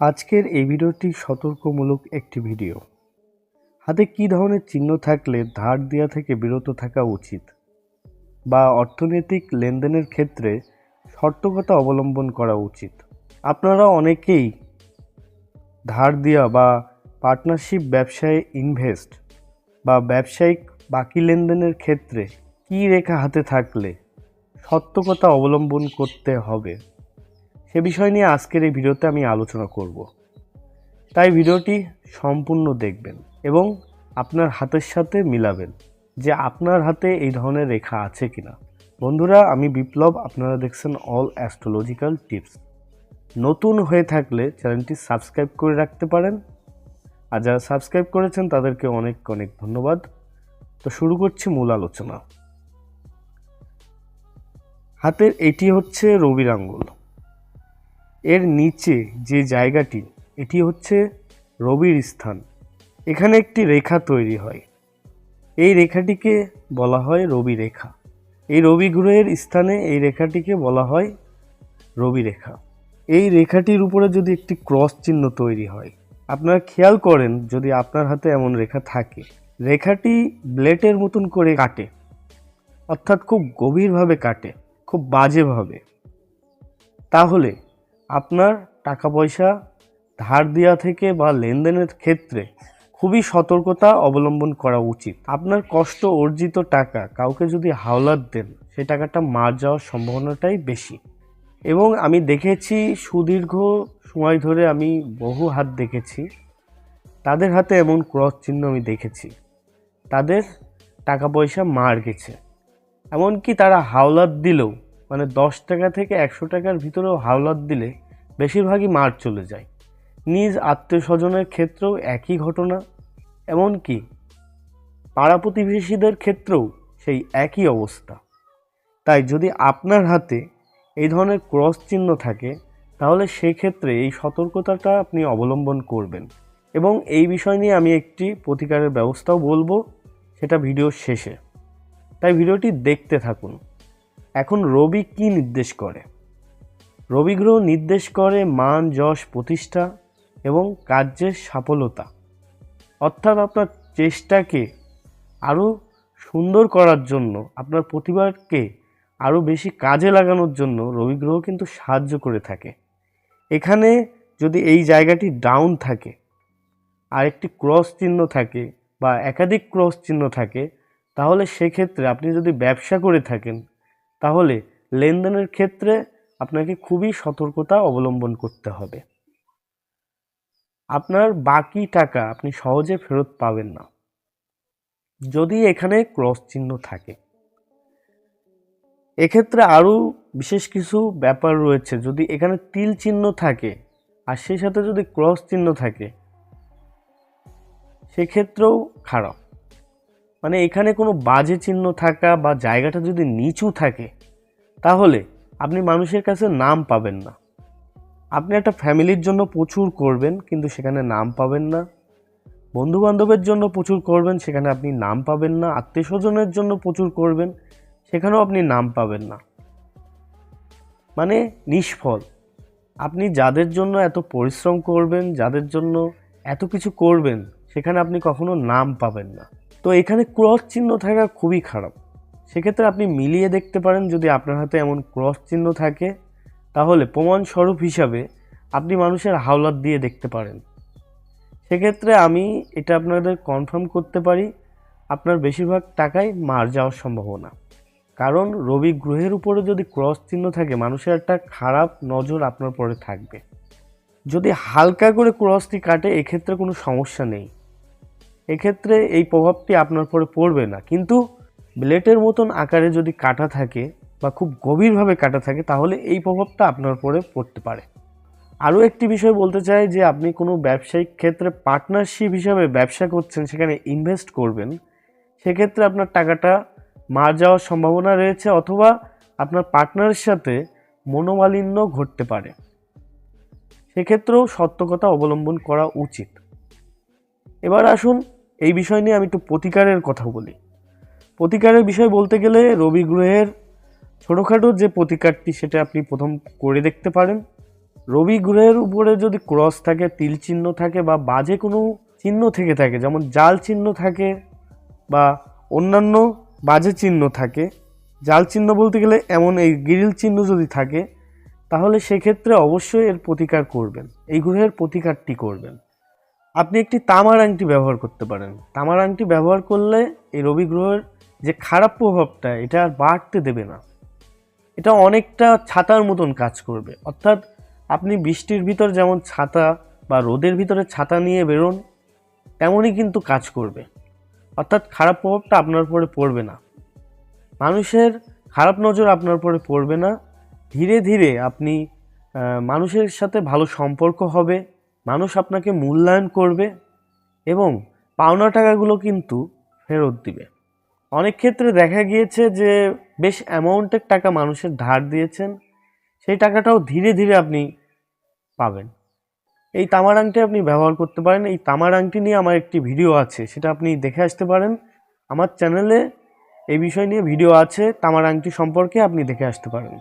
আজকের এই ভিডিওটি সতর্কমূলক একটি ভিডিও। হাতে কী ধরনের চিহ্ন থাকলে ধার দেওয়া থেকে বিরত থাকা উচিত বা অর্থনৈতিক লেনদেনের ক্ষেত্রে সতর্কতা অবলম্বন করা উচিত। আপনারা অনেকেই ধার দেওয়া বা পার্টনারশিপ ব্যবসায় ইনভেস্ট বা ব্যবসায়িক বাকি লেনদেনের ক্ষেত্রে কী রেখা হাতে থাকলে সতর্কতা অবলম্বন করতে হবে সে বিষয় নিয়ে আজকের এই ভিডিওতে আমি আলোচনা করব। তাই ভিডিওটি সম্পূর্ণ দেখবেন এবং আপনার হাতের সাথে মিলাবেন যে আপনার হাতে এই ধরনের রেখা আছে কিনা। বন্ধুরা, আমি বিপ্লব, আপনারা দেখছেন অল অ্যাস্ট্রোলজিক্যাল টিপস। নতুন হয়ে থাকলে চ্যানেলটি সাবস্ক্রাইব করে রাখতে পারেন, আর যারা সাবস্ক্রাইব করেছেন তাদেরকে অনেক অনেক ধন্যবাদ। তো শুরু করছি মূল আলোচনা। হাতের এটি হচ্ছে রবির আঙ্গুল। এর নিচে যে জায়গাটি, এটি হচ্ছে রবির স্থান। এখানে একটি রেখা তৈরি হয়, এই রেখাটিকে বলা হয় রবি রেখা। এই রবি গ্রহের স্থানে এই রেখাটিকে বলা হয় রবি রেখা। এই রেখাটির উপরে যদি একটি ক্রস চিহ্ন তৈরি হয়, আপনারা খেয়াল করেন যদি আপনার হাতে এমন রেখা থাকে, রেখাটি ব্লেডের মতন করে কাটে, অর্থাৎ খুব গভীরভাবে কাটে, খুব বাজেভাবে। তাহলে আপনার টাকা পয়সা ধার দেওয়া থেকে বা লেনদেনের ক্ষেত্রে খুবই সতর্কতা অবলম্বন করা উচিত। আপনার কষ্ট অর্জিত টাকা কাউকে যদি হাওলাত দেন, সে টাকাটা মার যাওয়ার সম্ভাবনাটাই বেশি। এবং আমি দেখেছি, সুদীর্ঘ সময় ধরে আমি বহু হাত দেখেছি, তাদের হাতে এমন ক্রস চিহ্ন আমি দেখেছি, তাদের টাকা পয়সা মার গেছে। এমনকি তারা হাওলাত দিলেও, মানে 10 টাকা থেকে 100 টাকার ভিতরেও হাওলাত দিলে বেশিরভাগই মার চলে যায়। নিজ আত্মীয় স্বজনের ক্ষেত্রেও একই ঘটনা, এমনকি পাড়া প্রতিবেশীদের ক্ষেত্রেও সেই একই অবস্থা। তাই যদি আপনার হাতে এই ধরনের ক্রস চিহ্ন থাকে, তাহলে সেক্ষেত্রে এই সতর্কতাটা আপনি অবলম্বন করবেন। এবং এই বিষয় নিয়ে আমি একটি প্রতিকারের ব্যবস্থাও বলবো, সেটা ভিডিওর শেষে। তাই ভিডিওটি দেখতে থাকুন। এখন রবি কি নির্দেশ করে? রবি গ্রহ নির্দেশ করে মান, যশ, প্রতিষ্ঠা এবং কার্যের সাফল্যতা। অর্থাৎ আপনার চেষ্টাকে আরও সুন্দর করার জন্য, আপনার প্রতিভাকে আরও বেশি কাজে লাগানোর জন্য রবি গ্রহ কিন্তু সাহায্য করে থাকে। এখানে যদি এই জায়গাটি ডাউন থাকে আর একটি ক্রস চিহ্ন থাকে বা একাধিক ক্রস চিহ্ন থাকে, তাহলে সেক্ষেত্রে আপনি যদি ব্যবসা করে থাকেন, তাহলে লেনদেনের ক্ষেত্রে আপনাকে খুবই সতর্কতা অবলম্বন করতে হবে। আপনার বাকি টাকা আপনি সহজে ফেরত পাবেন না যদি এখানে ক্রস চিহ্ন থাকে। এক্ষেত্রে আরও বিশেষ কিছু ব্যাপার রয়েছে। যদি এখানে তিল চিহ্ন থাকে আর সেই সাথে যদি ক্রস চিহ্ন থাকে, সেক্ষেত্রেও খারাপ। মানে এখানে কোনো বাজে চিহ্ন থাকা বা জায়গাটা যদি নিচু থাকে, তাহলে আপনি মানুষের কাছে নাম পাবেন না। আপনি একটা ফ্যামিলির জন্য প্রচুর করবেন, কিন্তু সেখানে নাম পাবেন না। বন্ধুবান্ধবের জন্য প্রচুর করবেন, সেখানে আপনি নাম পাবেন না। আত্মীয় স্বজনের জন্য প্রচুর করবেন, সেখানেও আপনি নাম পাবেন না। মানে নিষ্ফল। আপনি যাদের জন্য এত পরিশ্রম করবেন, যাদের জন্য এত কিছু করবেন, সেখানে আপনি কখনো নাম পাবেন না। তো এখানে ক্রস চিহ্ন থাকা খুবই খারাপ। সেক্ষেত্রে আপনি মিলিয়ে দেখতে পারেন, যদি আপনার হাতে এমন ক্রস চিহ্ন থাকে, তাহলে প্রমাণস্বরূপ হিসাবে আপনি মানুষের হাওলাত দিয়ে দেখতে পারেন। সেক্ষেত্রে আমি এটা আপনাদের কনফার্ম করতে পারি, আপনার বেশিরভাগ টাকাই মার যাওয়ার সম্ভাবনা। কারণ রবি গ্রহের উপরে যদি ক্রস চিহ্ন থাকে, মানুষের একটা খারাপ নজর আপনার পরে থাকবে। যদি হালকা করে ক্রসটি কাটে, এক্ষেত্রে কোনো সমস্যা নেই, এক্ষেত্রে এই প্রভাবটি আপনার পরে পড়বে না। কিন্তু ব্লেডের মতন আকারে যদি কাটা থাকে বা খুব গভীরভাবে কাটা থাকে, তাহলে এই প্রভাবটা আপনার পরে পড়তে পারে। আরও একটি বিষয় বলতে চাই যে আপনি কোনো ব্যবসায়িক ক্ষেত্রে পার্টনারশিপ হিসাবে ব্যবসা করছেন, সেখানে ইনভেস্ট করবেন, সেক্ষেত্রে আপনার টাকাটা মার যাওয়ার সম্ভাবনা রয়েছে, অথবা আপনার পার্টনারের সাথে মনোমালিন্য ঘটতে পারে। সেক্ষেত্রেও সতর্কতা অবলম্বন করা উচিত। এবার আসুন এই বিষয় নিয়ে আমি একটু প্রতিকারের কথা বলি। প্রতিকারের বিষয় বলতে গেলে রবি গ্রহের ছোটোখাটো যে প্রতিকারটি, সেটা আপনি প্রথম করে দেখতে পারেন। রবি গ্রহের উপরে যদি ক্রস থাকে, তিল চিহ্ন থাকে বা বাজে কোনো চিহ্ন থেকে থাকে, যেমন জাল চিহ্ন থাকে বা অন্যান্য বাজে চিহ্ন থাকে, জাল চিহ্ন বলতে গেলে এমন এই গ্রিল চিহ্ন যদি থাকে, তাহলে সেক্ষেত্রে অবশ্যই এর প্রতিকার করবেন, এই গ্রহের প্রতিকারটি করবেন। আপনি একটি তামার আংটি ব্যবহার করতে পারেন। তামার আংটি ব্যবহার করলে এই রবি গ্রহের যে খারাপ প্রভাবটা এটা আর বাড়তে দেবে না। এটা অনেকটা ছাতার মতন কাজ করবে, অর্থাৎ আপনি বৃষ্টির ভিতর যেমন ছাতা বা রোদের ভিতরে ছাতা নিয়ে বেরোন, তেমনই কিন্তু কাজ করবে। অর্থাৎ খারাপ প্রভাবটা আপনার উপরে পড়বে না, মানুষের খারাপ নজর আপনার উপরে পড়বে না। ধীরে ধীরে আপনি মানুষের সাথে ভালো সম্পর্ক হবে, মানুষ আপনাকে মূল্যায়ন করবে এবং পাওনা টাকাগুলো কিন্তু ফেরত দিবে। অনেক ক্ষেত্রে দেখা গিয়েছে যে বেশ অ্যামাউন্টের টাকা মানুষের ধার দিয়েছেন, সেই টাকাটাও ধীরে ধীরে আপনি পাবেন। এই তামার আংটি আপনি ব্যবহার করতে পারেন। এই তামার আংটি নিয়ে আমার একটি ভিডিও আছে, সেটা আপনি দেখে আসতে পারেন। আমার চ্যানেলে এই বিষয় নিয়ে ভিডিও আছে, তামার আংটি সম্পর্কে আপনি দেখে আসতে পারেন।